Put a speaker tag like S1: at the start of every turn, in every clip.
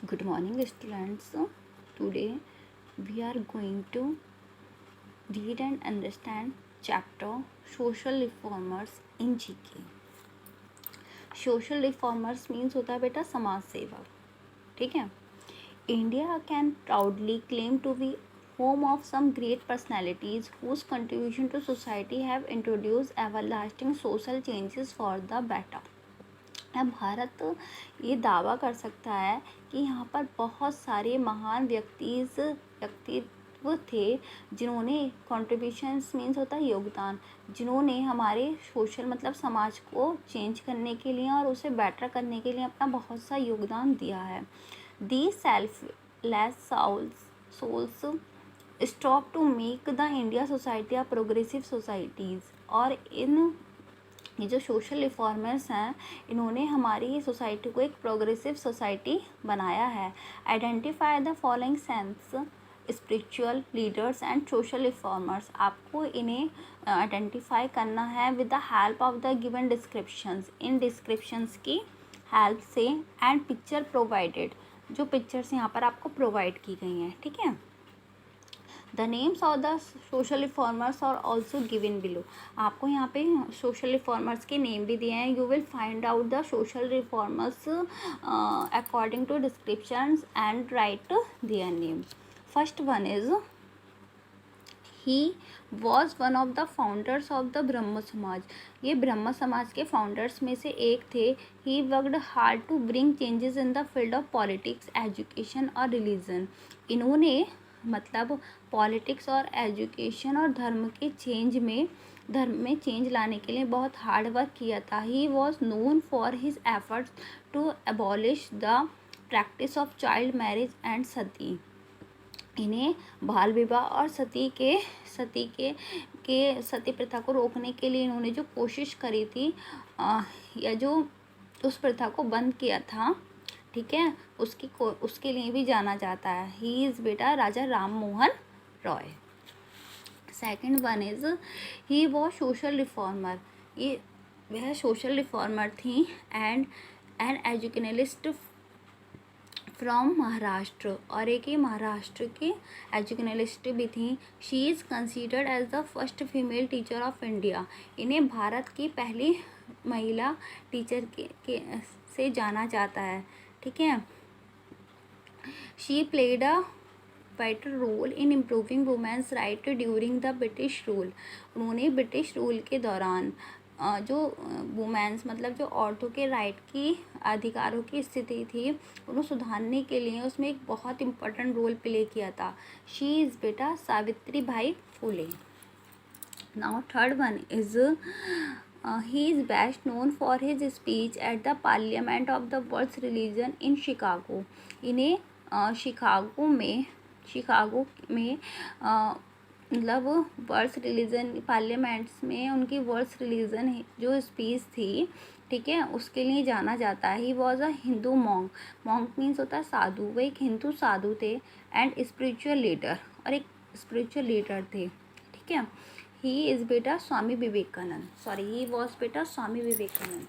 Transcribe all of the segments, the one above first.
S1: Good morning, students. Today we are going to read and understand chapter Social Reformers in GK. Social Reformers means होता है बेटा समाज सेवक. ठीक है. India can proudly claim to be home of some great personalities whose contribution to society have introduced everlasting social changes for the better. अब भारत ये दावा कर सकता है कि यहाँ पर बहुत सारे महान व्यक्तित्व थे जिन्होंने कॉन्ट्रीब्यूशंस मीन्स होता है योगदान, जिन्होंने हमारे सोशल मतलब समाज को चेंज करने के लिए और उसे बेटर करने के लिए अपना बहुत सा योगदान दिया है. The selfless souls stop to make the India society a progressive societies. और ये जो सोशल रिफॉर्मर्स हैं इन्होंने हमारी सोसाइटी को एक प्रोग्रेसिव सोसाइटी बनाया है. Identify the following saints spiritual leaders and social reformers. आपको इन्हें आइडेंटिफाई करना है with the help of the given descriptions. इन डिस्क्रिप्शंस की हेल्प से एंड पिक्चर प्रोवाइडेड. जो पिक्चर्स यहाँ पर आपको प्रोवाइड की गई हैं. ठीक है. The names of the social reformers are also given below. आपको यहाँ पे सोशल रिफॉर्मर्स के नेम भी दिए हैं. You will find out the social reformers according to descriptions and write their name. First one is he was one of the founders of the Brahmo Samaj. ये ब्रह्म समाज के फाउंडर्स में से एक थे. He worked hard to bring changes in the field of politics, education और religion. इन्होंने मतलब पॉलिटिक्स और एजुकेशन और धर्म में चेंज लाने के लिए बहुत हार्ड वर्क किया था. He was known for his efforts to abolish the practice of child marriage and sati. इन्हें बाल विवाह और सती प्रथा को रोकने के लिए इन्होंने जो कोशिश करी थी या जो उस प्रथा को बंद किया था, ठीक है, उसके लिए भी जाना जाता है. ही इज़ बेटा Raja Ram Mohan Roy. Second one is he was social reformer. ये वह सोशल रिफॉर्मर थी and an educationalist from Maharashtra. और एक ही महाराष्ट्र की एजुकेशनलिस्ट भी थी. She is considered as the first female teacher of India. इन्हें भारत की पहली महिला टीचर के से जाना जाता है. ठीक है. She played a vital role in improving women's right during the British rule. उन्होंने ब्रिटिश रूल के दौरान जो वुमेन्स मतलब जो औरतों के राइट की अधिकारों की स्थिति थी उन्हें सुधारने के लिए उसमें एक बहुत इम्पोर्टेंट रोल प्ले किया था. शी इज़ बेटा Savitri by Phule. Now third one is he is best known for his speech at the Parliament of the World's Religion in Chicago. इन्हें शिकागो में मतलब वर्ल्ड्स रिलीजन पार्लियामेंट्स में उनकी world's religion जो speech थी, ठीक है, उसके लिए जाना जाता है. ही was a Hindu monk. Monk means होता है साधु. वो एक हिंदू साधु थे एंड स्पिरिचुअल लीडर और एक स्पिरिचुअल लीडर थे. ठीक है. ही इज़ बेटा स्वामी विवेकानंद. ही वॉज बेटा Swami Vivekananda.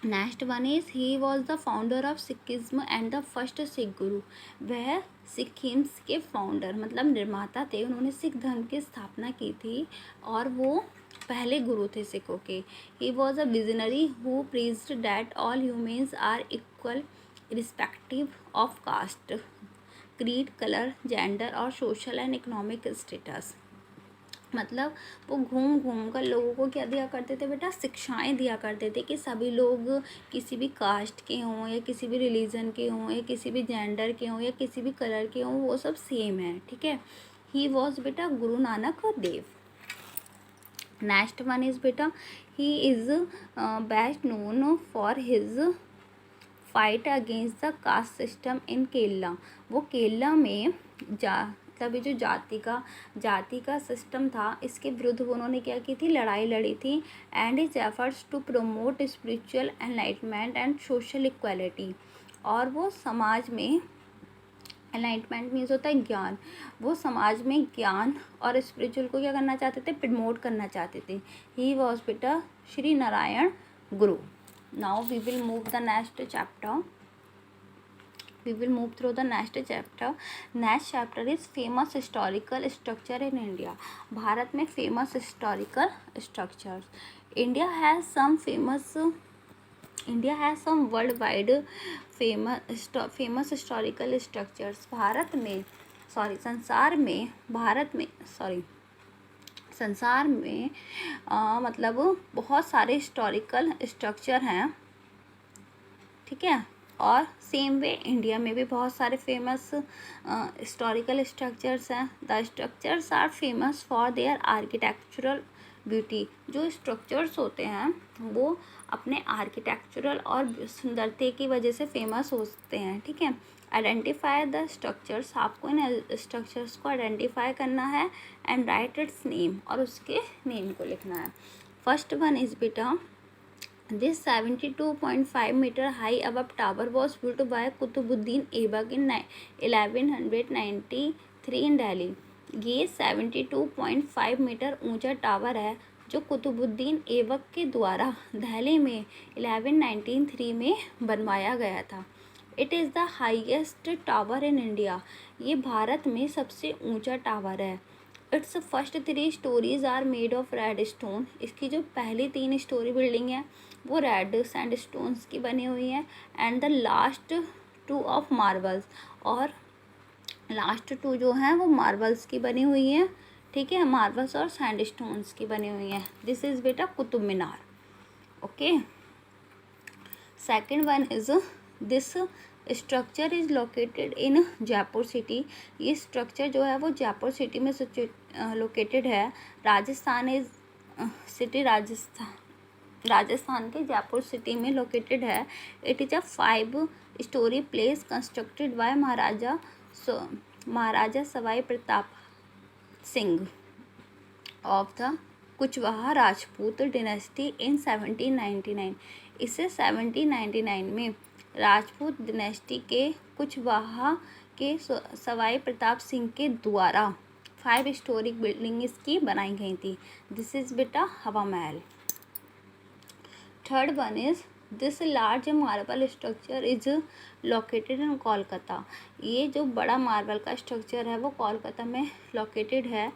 S1: Next one is he was the founder of Sikhism and the first Sikh guru. वह सिखिम्स के फाउंडर मतलब निर्माता थे. उन्होंने सिख धर्म की स्थापना की थी और वो पहले गुरु थे सिखों के. He was a visionary who preached that all humans are equal respective of caste, creed, colour, gender और सोशल एंड इकोनॉमिक स्टेटस. मतलब वो घूम कर लोगों को क्या दिया करते थे बेटा, शिक्षाएं दिया करते थे कि सभी लोग किसी भी कास्ट के हों या किसी भी रिलीजन के हों या किसी भी जेंडर के हों या किसी भी कलर के हों, वो सब सेम है. ठीक है. ही वॉज बेटा Guru Nanak Dev. Next one is बेटा he is best known for his fight against the caste system in Kerala. वो केरला में तभी जो जाति का सिस्टम था इसके विरुद्ध उन्होंने क्या की थी, लड़ाई लड़ी थी. And his efforts to promote spiritual enlightenment and social equality. और वो समाज में एनलाइटमेंट मीन्स होता है ज्ञान. वो समाज में ज्ञान और स्पिरिचुअल को क्या करना चाहते थे, प्रमोट करना चाहते थे. ही वॉज बेटा Shri Narayana Guru. Now we will move the next chapter. we will move through the next chapter. Next chapter is famous historical structure in India. Bharat में famous historical structures. India has some worldwide famous historical structures. संसार में मतलब बहुत सारे historical structure हैं, ठीक है। और सेम वे इंडिया में भी बहुत सारे फेमस हिस्टोरिकल स्ट्रक्चर्स हैं। The structures are famous for their architectural beauty. जो स्ट्रक्चर्स होते हैं वो अपने आर्किटेक्चरल और सुंदरता की वजह से फेमस होते हैं, ठीक है। आइडेंटिफाई द स्ट्रक्चर्स, आपको इन स्ट्रक्चर्स को आइडेंटिफाई करना है एंड राइट इट्स नेम, और उसके नेम को लिखना है। फर्स्ट वन इज बेटा, this 72.5 meter high above tower was built by Qutubuddin Aibak in 1193 in Delhi. ये 72.5 मीटर ऊंचा टावर है जो कुतुबुद्दीन ऐबक के द्वारा दिल्ली में 1193 में बनवाया गया था। It is the highest tower in India. ये भारत में सबसे ऊंचा टावर है। Its first 3 storeys are made of red stone. इसकी जो पहली 3 स्टोरी बिल्डिंग है वो रेड सैंड स्टोन्स की बनी हुई है। And the last 2 of marbles, और लास्ट 2 जो हैं वो मार्बल्स की बनी हुई हैं, ठीक है। मार्बल्स और सैंड स्टोन्स की बनी हुई हैं। दिस इज़ बेटा Qutub Minar. Okay, second one is this structure is located in Jaipur city. ये स्ट्रक्चर जो है वो जयपुर सिटी में लोकेटेड है। राजस्थान के जयपुर सिटी में लोकेटेड है। It is a 5 storey palace constructed by Maharaja Sawai Pratap Singh of the Kachhwaha Rajput dynasty in 1799। इसे 1799 में राजपूत डिनेस्टी के कुचवाहा के सवाई प्रताप सिंह के द्वारा 5 स्टोरी बिल्डिंग इसकी बनाई गई थी। दिस इज़ बेटा हवा महल। Third one is this large marble structure is located in Kolkata. ये जो बड़ा मार्बल का स्ट्रक्चर है वो कोलकाता में लोकेटेड है,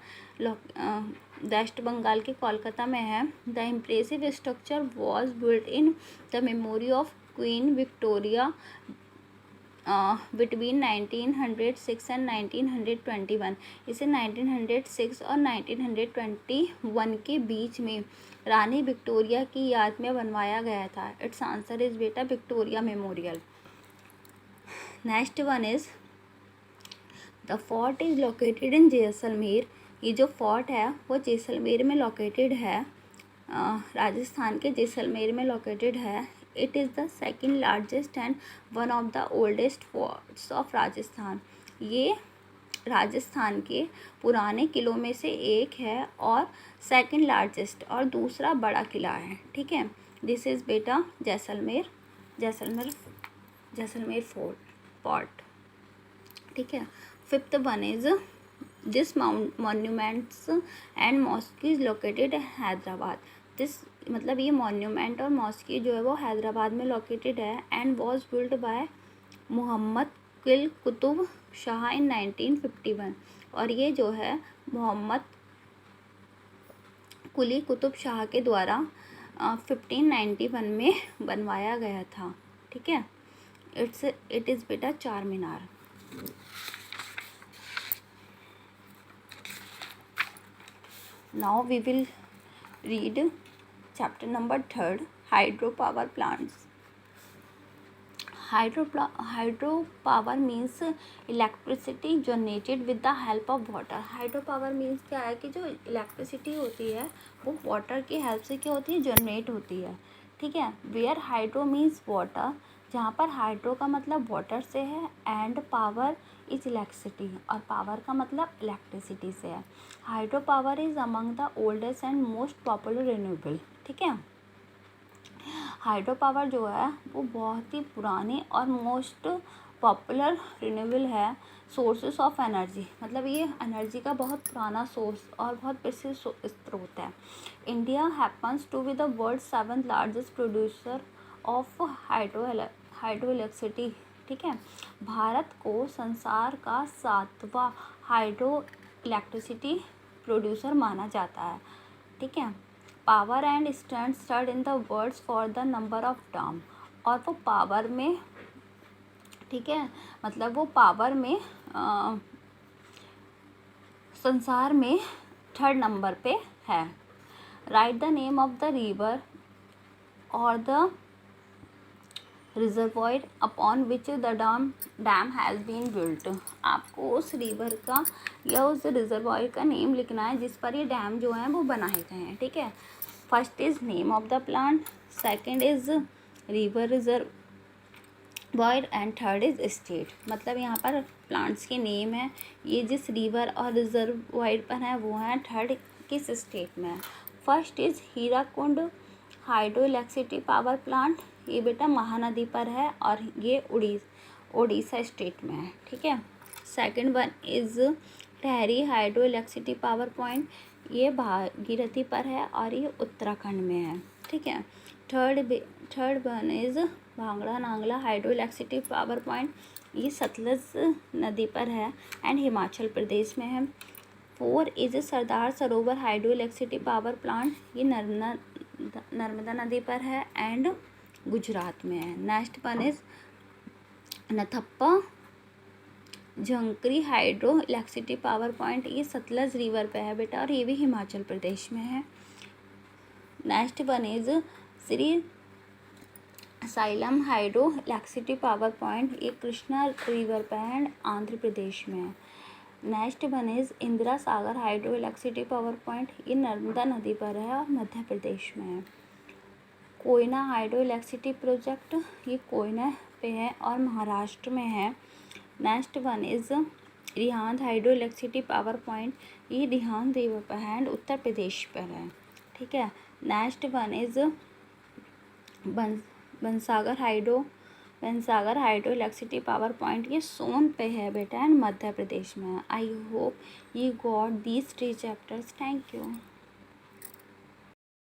S1: वेस्ट बंगाल के कोलकाता में है। The impressive structure was built in the memory of queen Victoria between 1906 and 1921। इसे 1906 और 1921 के बीच में रानी विक्टोरिया की याद में बनवाया गया था। इट्स आंसर इज बेटा Victoria memorial. Next one is the fort is located in Jaisalmer. ये जो फोर्ट है वो जैसलमेर में लोकेटेड है, राजस्थान के जैसलमेर में लोकेटेड है। It is the second largest and one of the oldest forts of Rajasthan. ये राजस्थान के पुराने किलों में से एक है और सेकेंड लार्जेस्ट और दूसरा बड़ा किला है, ठीक है। दिस इज़ बेटा जैसलमेर फोर्ट, ठीक है। Fifth one is this monuments and mask is located Hyderabad. This मतलब ये मॉन्यूमेंट और मॉस्की जो है वो हैदराबाद में लोकेटेड है and was build by Mohammed Quli Qutub Shah in 1951। और ये जो है मोहम्मद कुली कुतुब शाह के द्वारा 1591 में बनवाया गया था, ठीक है। इट इज़ बेटा Char Minar. Now we will read chapter number 3, hydropower plants. Hydropower means electricity generated with the help of water. Hydropower means क्या है कि जो इलेक्ट्रिसिटी होती है वो वाटर की हेल्प से क्या होती है, जनरेट होती है, ठीक है। वेयर हाइड्रो मीन्स वाटर, जहाँ पर हाइड्रो का मतलब वाटर से है, एंड पावर इज इलेक्ट्रिसिटी, और पावर का मतलब इलेक्ट्रिसिटी से है। Hydro power is among the oldest and most popular renewable, ठीक है। हाइड्रो पावर जो है वो बहुत ही पुरानी और मोस्ट पॉपुलर रिन्यूएबल है सोर्सेस ऑफ एनर्जी, मतलब ये एनर्जी का बहुत पुराना सोर्स और बहुत प्रसिद्ध स्रोत है। India happens to be the world 7th largest producer of hydro electricity ठीक है। भारत को संसार का 7वां हाइड्रो इलेक्ट्रिसिटी प्रोड्यूसर माना जाता है, ठीक है। Power and stands third in the world for the number of dam, और वो पावर में, ठीक है, मतलब वो पावर में संसार में 3rd नंबर पे है। Write the name of the river और the reservoir upon which the dam has been built. आपको उस रिवर का या उस रिजर्वॉयर का नेम लिखना है जिस पर ये डैम जो है वो बनाए गए हैं, ठीक है। First is name of the plant, second is river reservoir and third is state. मतलब यहाँ पर प्लांट्स के नेम है, ये जिस रिवर और रिजर्वॉयर पर है वो है, थर्ड किस स्टेट में है। First is Hirakud hydro electricity power plant, ये बेटा महानदी पर है और ये उड़ीसा स्टेट में है, ठीक है। Second one is Tahri hydro electricity power point, ये भागीरथी पर है और ये उत्तराखंड में है, ठीक है। थर्ड वन इज भांगड़ा Nangal hydro electricity power point, ये सतलज नदी पर है एंड हिमाचल प्रदेश में है। 4 is Sardar Sarovar hydro electricity power plant, ये नर्मदा नदी पर है एंड गुजरात में है। Next one is Nathpa Jhakri hydro electricity power point, ये सतलज रिवर पे है बेटा और ये भी हिमाचल प्रदेश में है। Next one is Shri xylem hydro electricity power point, ये कृष्णा रिवर पे है एंड आंध्र प्रदेश में है। Next one is Indira Sagar hydro electricity power point, ये नर्मदा नदी पर है और मध्य प्रदेश में है। कोयना हाइड्रो इलेक्ट्रिसिटी प्रोजेक्ट, ये कोयना पे है और महाराष्ट्र में है। Next one is Rihand hydro electricity power point, ये रिहांद रिवर पर है एंड उत्तर प्रदेश पर है, ठीक है। Next one is Bansagar hydro electricity power point, ये सोन पे है बेटा एंड मध्य प्रदेश में है। I hope you got these 3 chapters. Thank you.